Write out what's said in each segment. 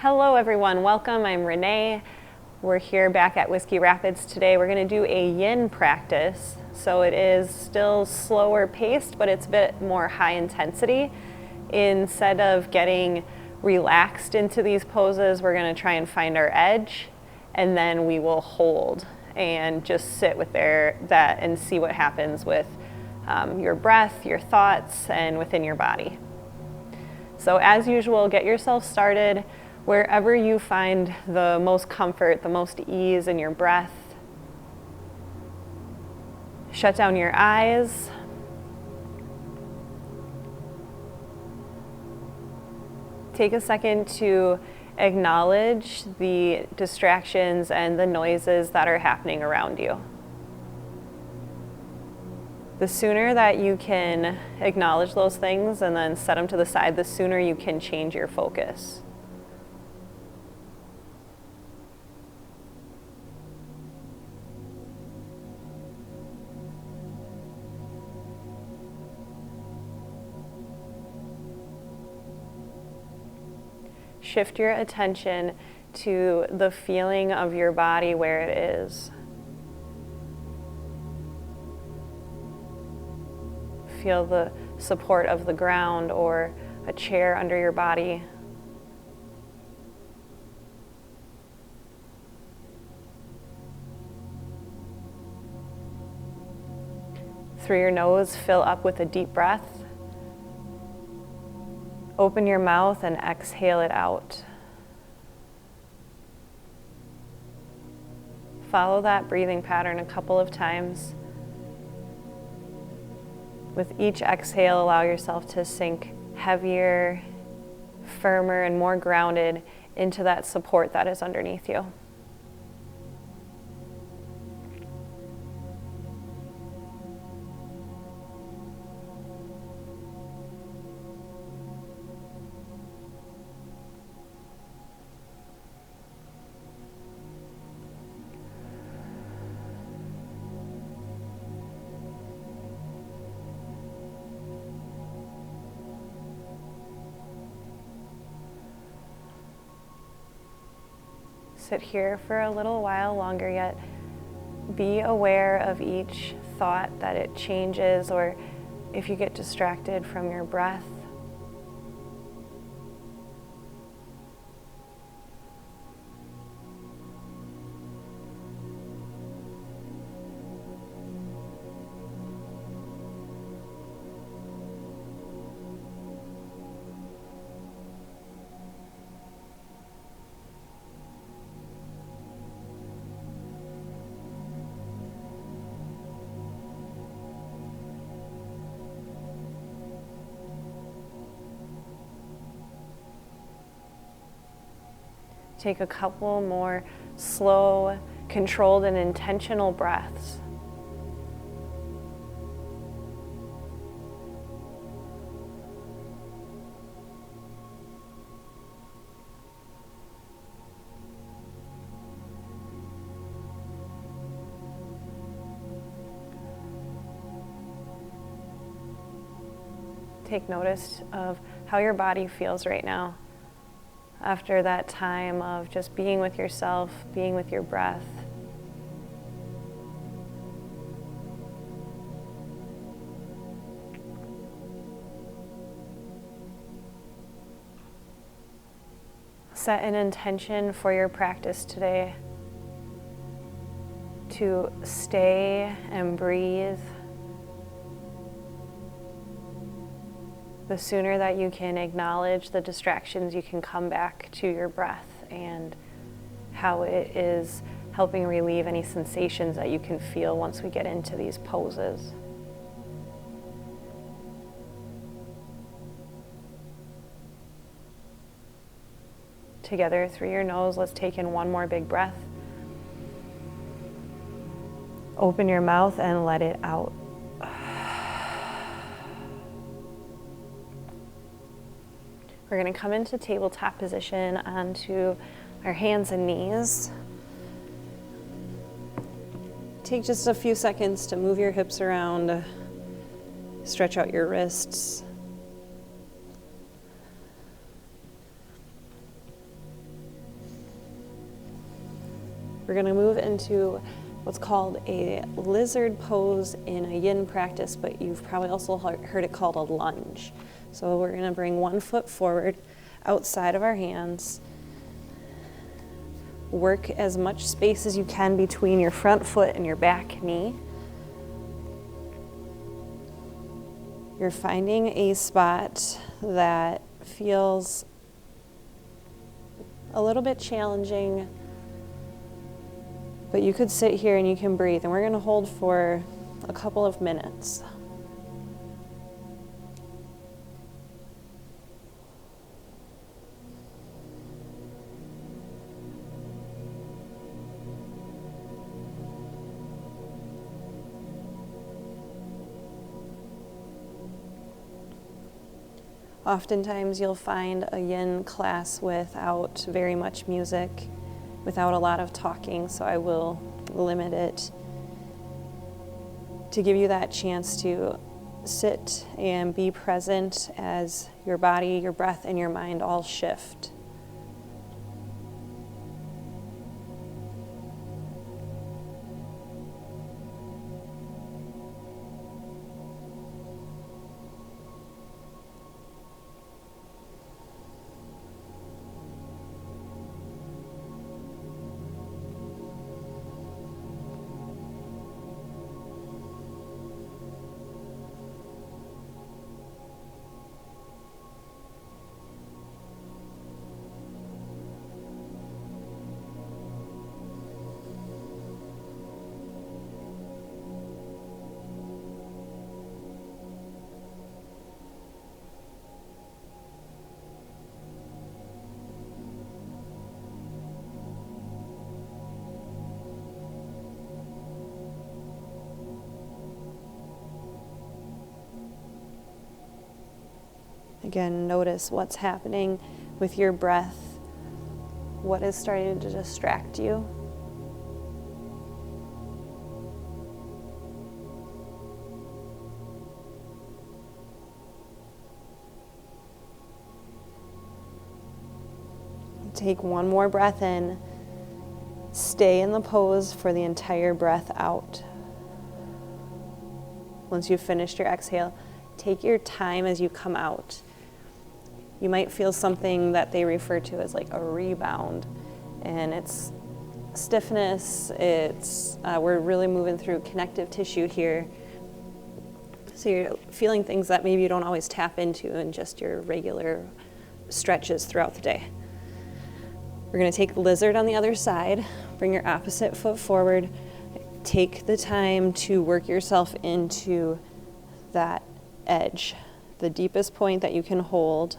Hello everyone, welcome. I'm Renee. We're here back at Whiskey Rapids today. We're going to do a yin practice. So it is still slower paced, but it's a bit more high intensity. Instead of getting relaxed into these poses, we're going to try and find our edge, and then we will hold and just sit with that and see what happens with your breath, your thoughts, and within your body. So as usual, get yourself started wherever you find the most comfort, the most ease in your breath. Shut down your eyes. Take a second to acknowledge the distractions and the noises that are happening around you. The sooner that you can acknowledge those things and then set them to the side, the sooner you can change your focus. Shift your attention to the feeling of your body where it is. Feel the support of the ground or a chair under your body. Through your nose, fill up with a deep breath. Open your mouth and exhale it out. Follow that breathing pattern a couple of times. With each exhale, allow yourself to sink heavier, firmer, and more grounded into that support that is underneath you. Sit here for a little while longer yet. Be aware of each thought that it changes, or if you get distracted from your breath. Take a couple more slow, controlled, and intentional breaths. Take notice of how your body feels right now. After that time of just being with yourself, being with your breath. Set an intention for your practice today to stay and breathe. The sooner that you can acknowledge the distractions, you can come back to your breath and how it is helping relieve any sensations that you can feel once we get into these poses. Together through your nose, let's take in one more big breath. Open your mouth and let it out. We're going to come into tabletop position onto our hands and knees. Take just a few seconds to move your hips around, stretch out your wrists. We're going to move into what's called a lizard pose in a yin practice, but you've probably also heard it called a lunge. So we're going to bring one foot forward outside of our hands. Work as much space as you can between your front foot and your back knee. You're finding a spot that feels a little bit challenging, but you could sit here and you can breathe, and we're going to hold for a couple of minutes. Oftentimes you'll find a yin class without very much music, without a lot of talking, so I will limit it to give you that chance to sit and be present as your body, your breath, and your mind all shift. Again, notice what's happening with your breath. What is starting to distract you? Take one more breath in. Stay in the pose for the entire breath out. Once you've finished your exhale, take your time as you come out. You might feel something that they refer to as like a rebound, and it's stiffness. We're really moving through connective tissue here. So you're feeling things that maybe you don't always tap into in just your regular stretches throughout the day. We're going to take lizard on the other side. Bring your opposite foot forward. Take the time to work yourself into that edge, the deepest point that you can hold.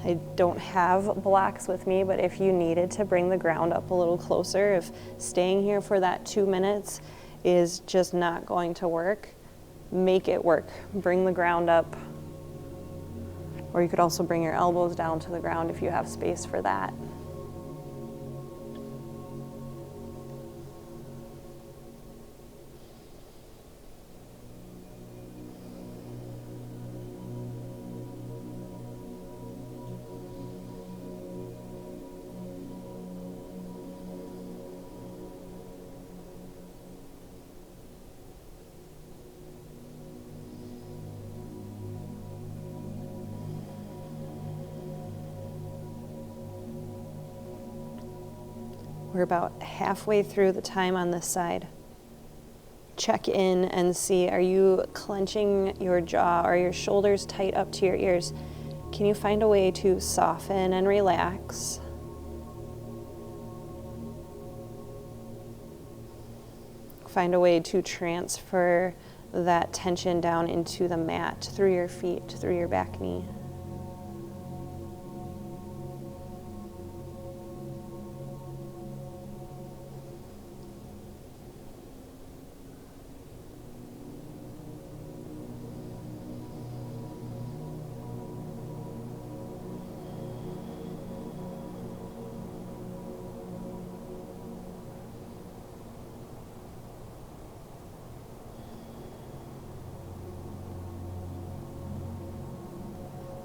I don't have blocks with me, but if you needed to bring the ground up a little closer, if staying here for that 2 minutes is just not going to work, make it work. Bring the ground up, or you could also bring your elbows down to the ground if you have space for that. We're about halfway through the time on this side. Check in and see, are you clenching your jaw? Are your shoulders tight up to your ears? Can you find a way to soften and relax? Find a way to transfer that tension down into the mat, through your feet, through your back knee.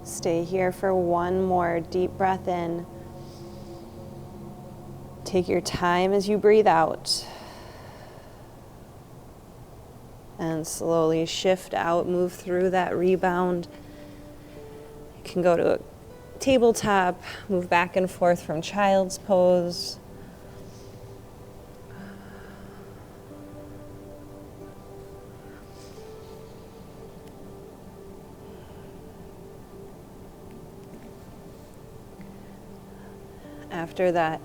Stay here for one more deep breath in. Take your time as you breathe out. And slowly shift out, move through that rebound. You can go to a tabletop, move back and forth from child's pose. After that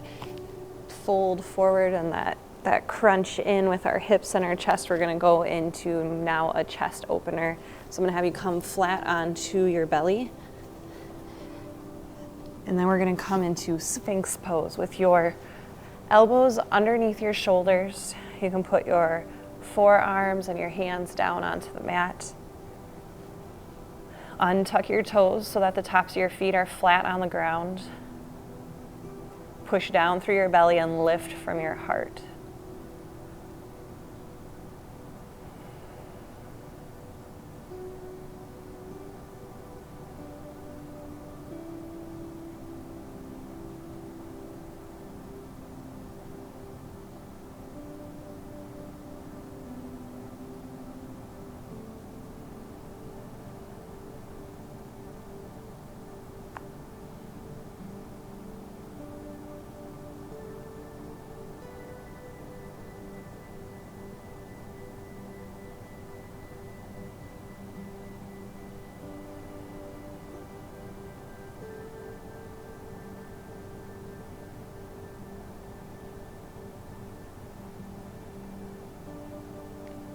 fold forward and that crunch in with our hips and our chest, we're going to go into now a chest opener. So I'm going to have you come flat onto your belly. And then we're going to come into Sphinx pose with your elbows underneath your shoulders. You can put your forearms and your hands down onto the mat. Untuck your toes so that the tops of your feet are flat on the ground. Push down through your belly and lift from your heart.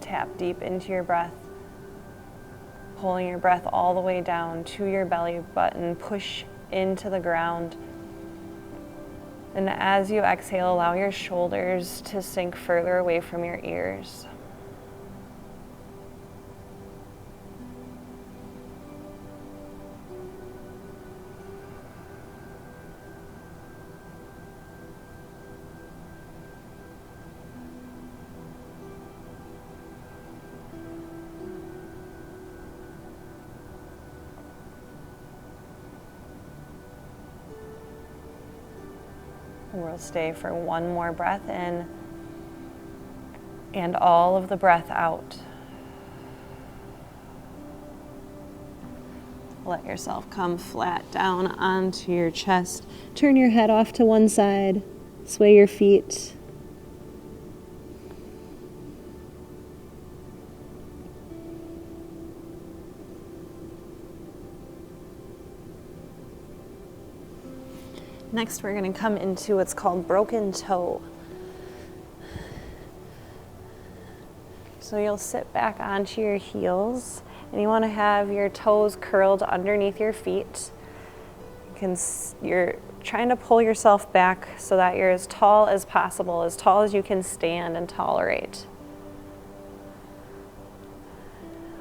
Tap deep into your breath, pulling your breath all the way down to your belly button, push into the ground. And as you exhale, allow your shoulders to sink further away from your ears. We'll stay for one more breath in and all of the breath out. Let yourself come flat down onto your chest. Turn your head off to one side. Sway your feet. Next, we're going to come into what's called broken toe. So you'll sit back onto your heels, and you want to have your toes curled underneath your feet. You're trying to pull yourself back so that you're as tall as possible, as tall as you can stand and tolerate.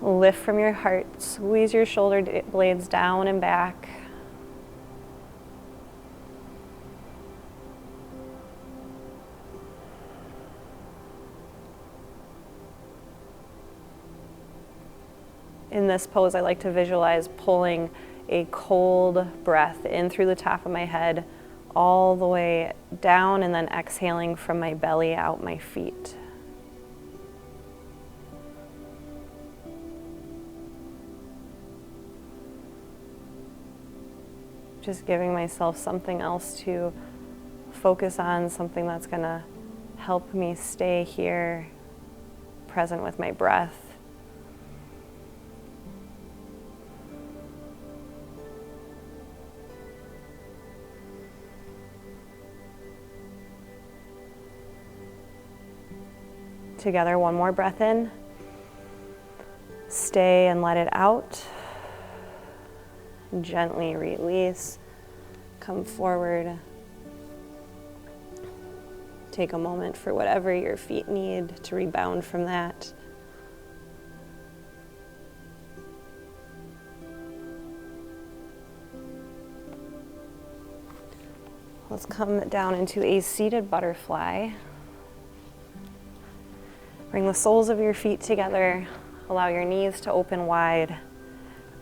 Lift from your heart, squeeze your shoulder blades down and back. In this pose, I like to visualize pulling a cold breath in through the top of my head, all the way down, and then exhaling from my belly out my feet. Just giving myself something else to focus on, something that's going to help me stay here, present with my breath. Together, one more breath in. Stay and let it out. Gently release. Come forward. Take a moment for whatever your feet need to rebound from that. Let's come down into a seated butterfly. Bring the soles of your feet together. Allow your knees to open wide.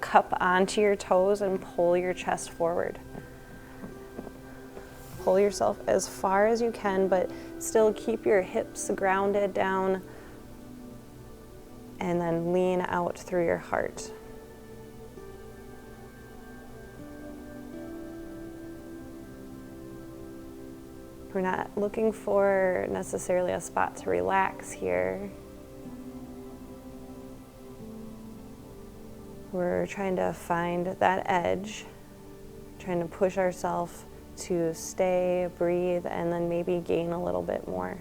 Cup onto your toes and pull your chest forward. pull yourself as far as you can, but still keep your hips grounded down, and then lean out through your heart. We're not looking for necessarily a spot to relax here. We're trying to find that edge, trying to push ourselves to stay, breathe, and then maybe gain a little bit more.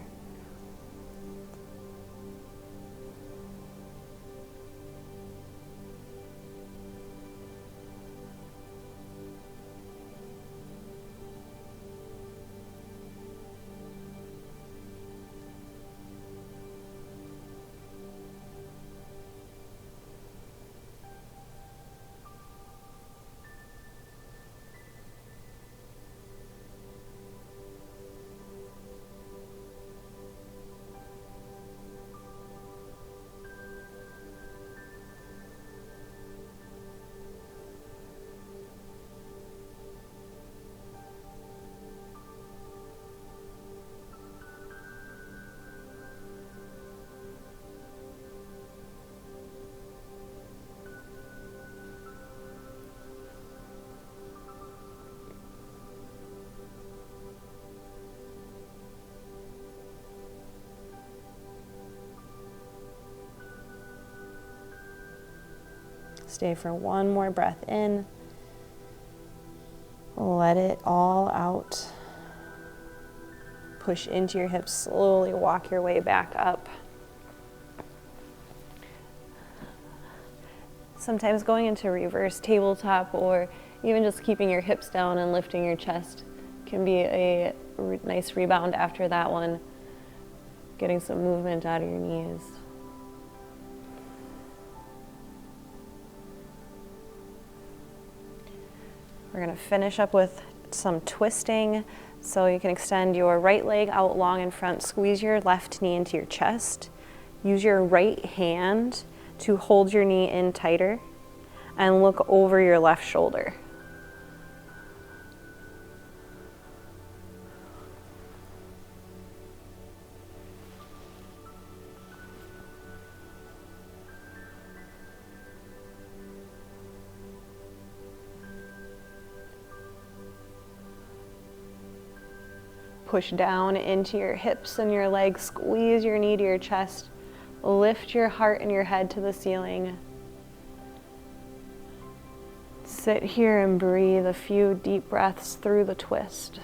Stay for one more breath in. Let it all out. Push into your hips, slowly walk your way back up. Sometimes going into reverse tabletop or even just keeping your hips down and lifting your chest can be a nice rebound after that one. Getting some movement out of your knees. We're going to finish up with some twisting. So you can extend your right leg out long in front, squeeze your left knee into your chest. Use your right hand to hold your knee in tighter and look over your left shoulder. Push down into your hips and your legs, squeeze your knee to your chest, lift your heart and your head to the ceiling. Sit here and breathe a few deep breaths through the twist.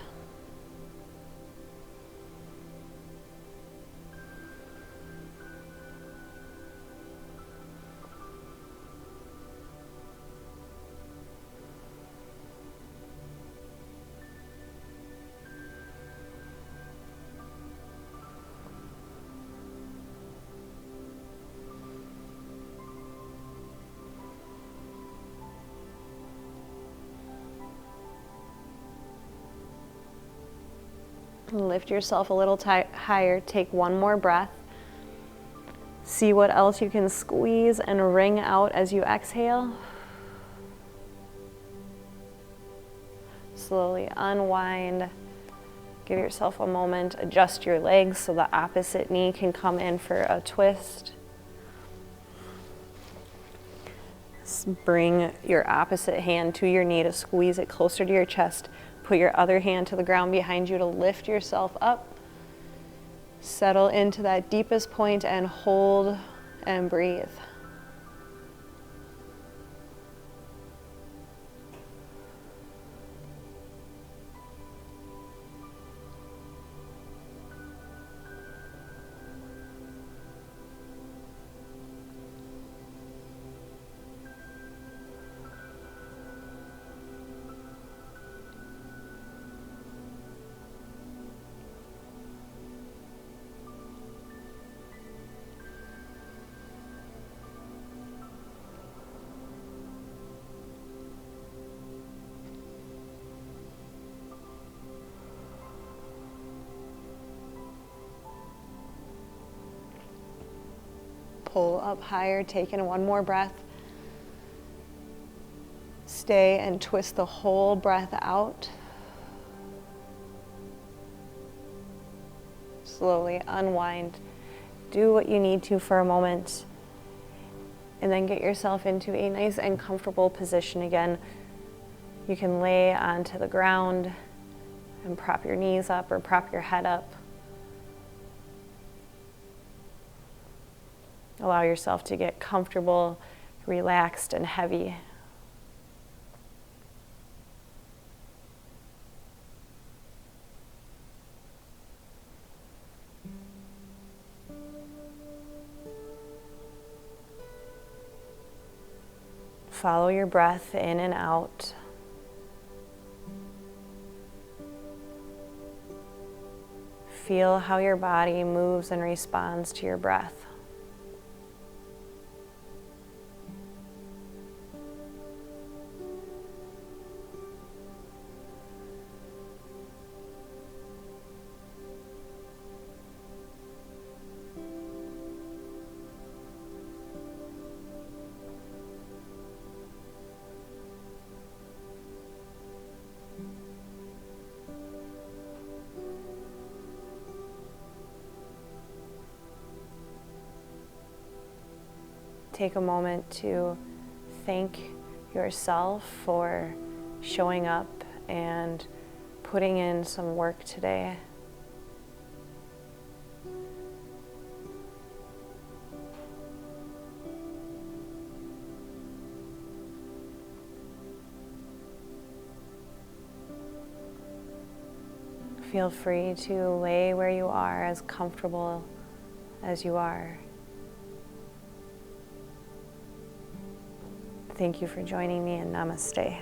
Lift yourself a little higher. Take one more breath. See what else you can squeeze and wring out as you exhale. Slowly unwind. Give yourself a moment. Adjust your legs so the opposite knee can come in for a twist. Bring your opposite hand to your knee to squeeze it closer to your chest. Put your other hand to the ground behind you to lift yourself up. Settle into that deepest point and hold and breathe. Pull up higher, take in one more breath. Stay and twist the whole breath out. slowly unwind. Do what you need to for a moment, and then get yourself into a nice and comfortable position again. You can lay onto the ground and prop your knees up or prop your head up. Allow yourself to get comfortable, relaxed, and heavy. Follow your breath in and out. Feel how your body moves and responds to your breath. Take a moment to thank yourself for showing up and putting in some work today. Feel free to lay where you are, as comfortable as you are. Thank you for joining me, and namaste.